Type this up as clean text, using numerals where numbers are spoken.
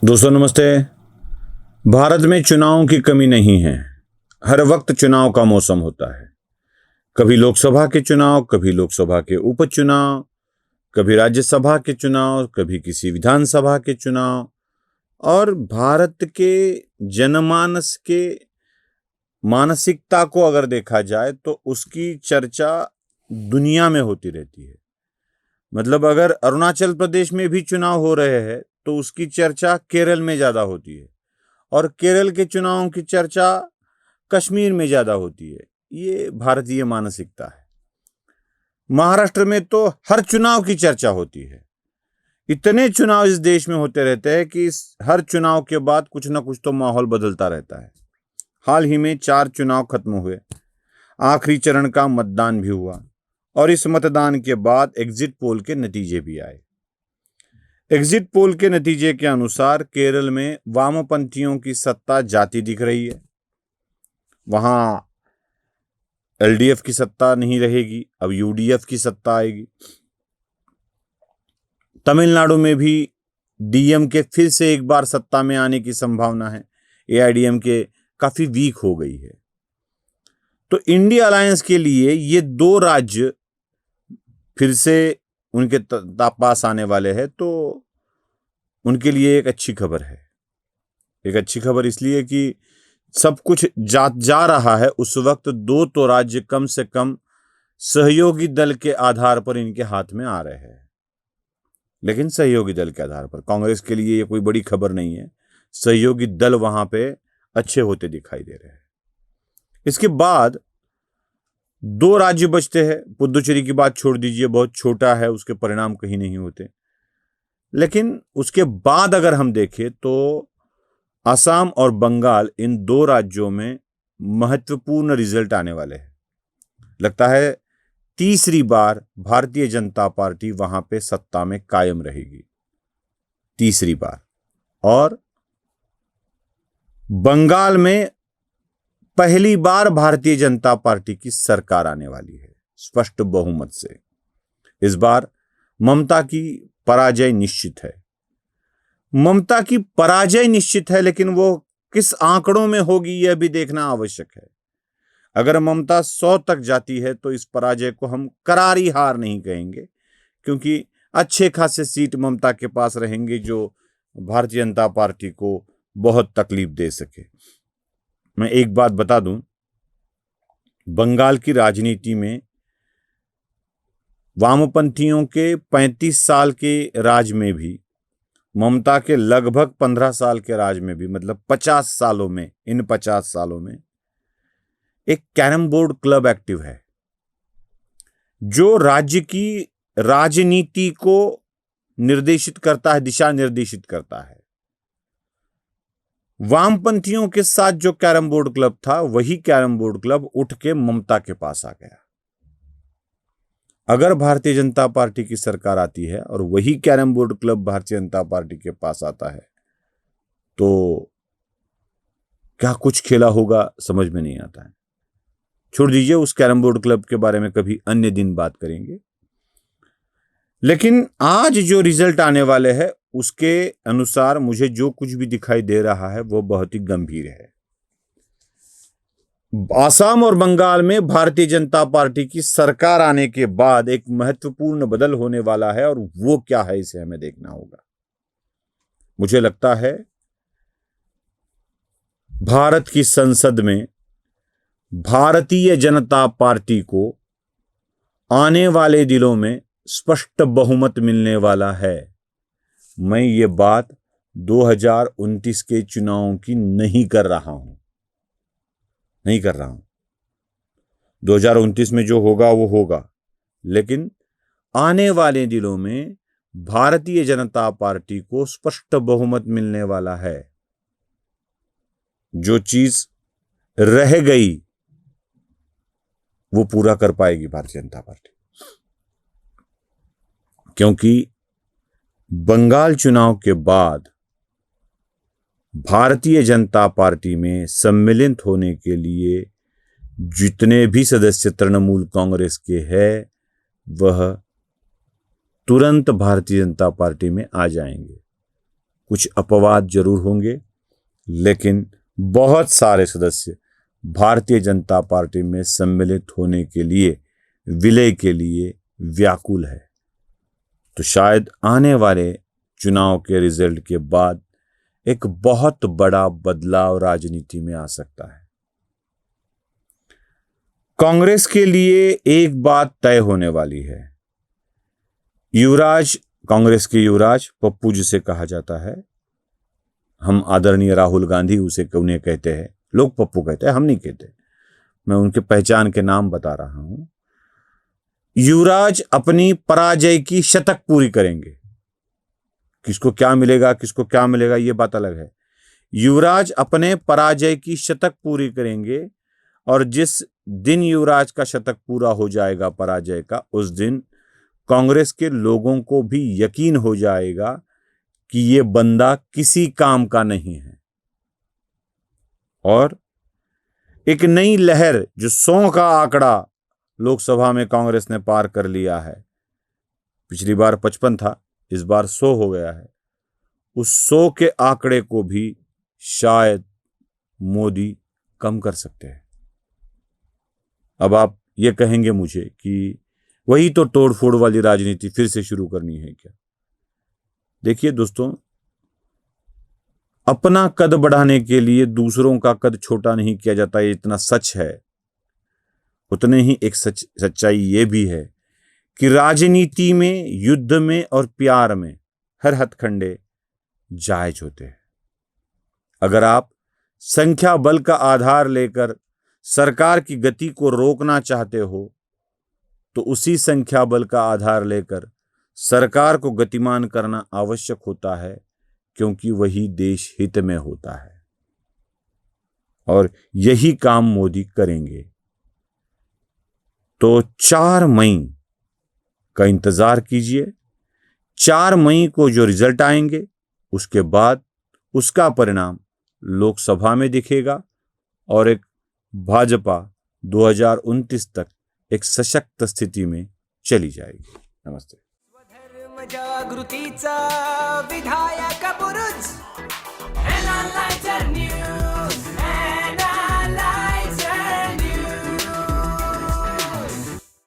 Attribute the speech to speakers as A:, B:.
A: दोस्तों नमस्ते। भारत में चुनावों की कमी नहीं है। हर वक्त चुनाव का मौसम होता है। कभी लोकसभा के चुनाव, कभी लोकसभा के उपचुनाव, कभी राज्यसभा के चुनाव, कभी किसी विधानसभा के चुनाव। और भारत के जनमानस के मानसिकता को अगर देखा जाए तो उसकी चर्चा दुनिया में होती रहती है। मतलब अगर अरुणाचल प्रदेश में भी चुनाव हो रहे हैं तो उसकी चर्चा केरल में ज्यादा होती है, और केरल के चुनावों की चर्चा कश्मीर में ज्यादा होती है। ये भारतीय मानसिकता है। महाराष्ट्र में तो हर चुनाव की चर्चा होती है। इतने चुनाव इस देश में होते रहते हैं कि हर चुनाव के बाद कुछ ना कुछ तो माहौल बदलता रहता है। हाल ही में 4 चुनाव खत्म हुए, आखिरी चरण का मतदान भी हुआ, और इस मतदान के बाद एग्जिट पोल के नतीजे भी आए। एग्जिट पोल के नतीजे के अनुसार केरल में वामपंथियों की सत्ता जाती दिख रही है। वहां एलडीएफ की सत्ता नहीं रहेगी, अब यूडीएफ की सत्ता आएगी। तमिलनाडु में भी डीएमके फिर से एक बार सत्ता में आने की संभावना है। एआईडीएमके काफी वीक हो गई है। तो इंडिया अलायंस के लिए ये 2 राज्य फिर से उनके पास आने वाले हैं, तो उनके लिए एक अच्छी खबर है। एक अच्छी खबर इसलिए कि सब कुछ जा रहा है उस वक्त 2 तो राज्य कम से कम सहयोगी दल के आधार पर इनके हाथ में आ रहे हैं। लेकिन सहयोगी दल के आधार पर कांग्रेस के लिए ये कोई बड़ी खबर नहीं है। सहयोगी दल वहां पे अच्छे होते दिखाई दे रहे हैं। इसके बाद 2 राज्य बचते हैं। पुदुचेरी की बात छोड़ दीजिए, बहुत छोटा है, उसके परिणाम कहीं नहीं होते। लेकिन उसके बाद अगर हम देखें तो असम और बंगाल, इन 2 राज्यों में महत्वपूर्ण रिजल्ट आने वाले हैं। लगता है तीसरी बार भारतीय जनता पार्टी वहां पे सत्ता में कायम रहेगी, तीसरी बार। और बंगाल में पहली बार भारतीय जनता पार्टी की सरकार आने वाली है, स्पष्ट बहुमत से। इस बार ममता की पराजय निश्चित है। ममता की पराजय निश्चित है, लेकिन वो किस आंकड़ों में होगी यह भी देखना आवश्यक है। अगर ममता 100 तक जाती है तो इस पराजय को हम करारी हार नहीं कहेंगे, क्योंकि अच्छे खासे सीट ममता के पास रहेंगे जो भारतीय जनता पार्टी को बहुत तकलीफ दे सके। मैं एक बात बता दूं, बंगाल की राजनीति में वामपंथियों के 35 साल के राज में भी, ममता के लगभग 15 साल के राज में भी, मतलब 50 सालों में, इन 50 सालों में एक कैरम बोर्ड क्लब एक्टिव है जो राज्य की राजनीति को निर्देशित करता है, दिशा निर्देशित करता है। वामपंथियों के साथ जो कैरम बोर्ड क्लब था, वही कैरम बोर्ड क्लब उठ के ममता के पास आ गया। अगर भारतीय जनता पार्टी की सरकार आती है और वही carrom board club Bharatiya Janata party के पास आता है तो क्या कुछ खेला होगा समझ में नहीं आता है। छोड़ दीजिए, उस कैरम बोर्ड क्लब के बारे में कभी अन्य दिन बात करेंगे। लेकिन आज जो रिजल्ट आने वाले हैं उसके अनुसार मुझे जो कुछ भी दिखाई दे रहा है वो बहुत ही गंभीर है। असम और बंगाल में भारतीय जनता पार्टी की सरकार आने के बाद एक महत्वपूर्ण बदल होने वाला है, और वो क्या है इसे हमें देखना होगा। मुझे लगता है भारत की संसद में भारतीय जनता पार्टी को आने वाले दिनों में स्पष्ट बहुमत मिलने वाला है। मैं ये बात 2029 के चुनावों की नहीं कर रहा हूं। 2029 में जो होगा वो होगा, लेकिन आने वाले दिनों में भारतीय जनता पार्टी को स्पष्ट बहुमत मिलने वाला है। जो चीज रह गई वो पूरा कर पाएगी भारतीय जनता पार्टी, क्योंकि बंगाल चुनाव के बाद भारतीय जनता पार्टी में सम्मिलित होने के लिए जितने भी सदस्य तृणमूल कांग्रेस के हैं वह तुरंत भारतीय जनता पार्टी में आ जाएंगे। कुछ अपवाद जरूर होंगे, लेकिन बहुत सारे सदस्य भारतीय जनता पार्टी में सम्मिलित होने के लिए, विलय के लिए व्याकुल है। तो शायद आने वाले चुनाव के रिजल्ट के बाद एक बहुत बड़ा बदलाव राजनीति में आ सकता है। कांग्रेस के लिए एक बात तय होने वाली है। युवराज, कांग्रेस के युवराज पप्पू जिसे कहा जाता है, हम आदरणीय राहुल गांधी उसे उन्हें कहते हैं, लोग पप्पू कहते हैं, हम नहीं कहते, मैं उनके पहचान के नाम बता रहा हूं। युवराज अपनी पराजय की शतक पूरी करेंगे। किसको क्या मिलेगा, किसको क्या मिलेगा, ये बात अलग है। युवराज अपने पराजय की शतक पूरी करेंगे और जिस दिन युवराज का शतक पूरा हो जाएगा पराजय का, उस दिन कांग्रेस के लोगों को भी यकीन हो जाएगा कि ये बंदा किसी काम का नहीं है। और एक नई लहर, जो 100 का आंकड़ा लोकसभा में कांग्रेस ने पार कर लिया है, पिछली बार 55 था, इस बार 100 हो गया है, उस 100 के आंकड़े को भी शायद मोदी कम कर सकते हैं। अब आप ये कहेंगे मुझे कि वही तो तोड़फोड़ वाली राजनीति फिर से शुरू करनी है क्या? देखिए दोस्तों, अपना कद बढ़ाने के लिए दूसरों का कद छोटा नहीं किया जाता, ये इतना सच है। उतने ही एक सच्चाई ये भी है कि राजनीति में, युद्ध में और प्यार में हर हथकंडे जायज होते हैं। अगर आप संख्या बल का आधार लेकर सरकार की गति को रोकना चाहते हो, तो उसी संख्या बल का आधार लेकर सरकार को गतिमान करना आवश्यक होता है, क्योंकि वही देश हित में होता है। और यही काम मोदी करेंगे। तो 4 मई का इंतजार कीजिए। 4 मई को जो रिजल्ट आएंगे, उसके बाद उसका परिणाम लोकसभा में दिखेगा और एक भाजपा 2029 तक एक सशक्त स्थिति में चली जाएगी। नमस्ते।
B: स्वधर्म जागृतीचा विधायक बुरुज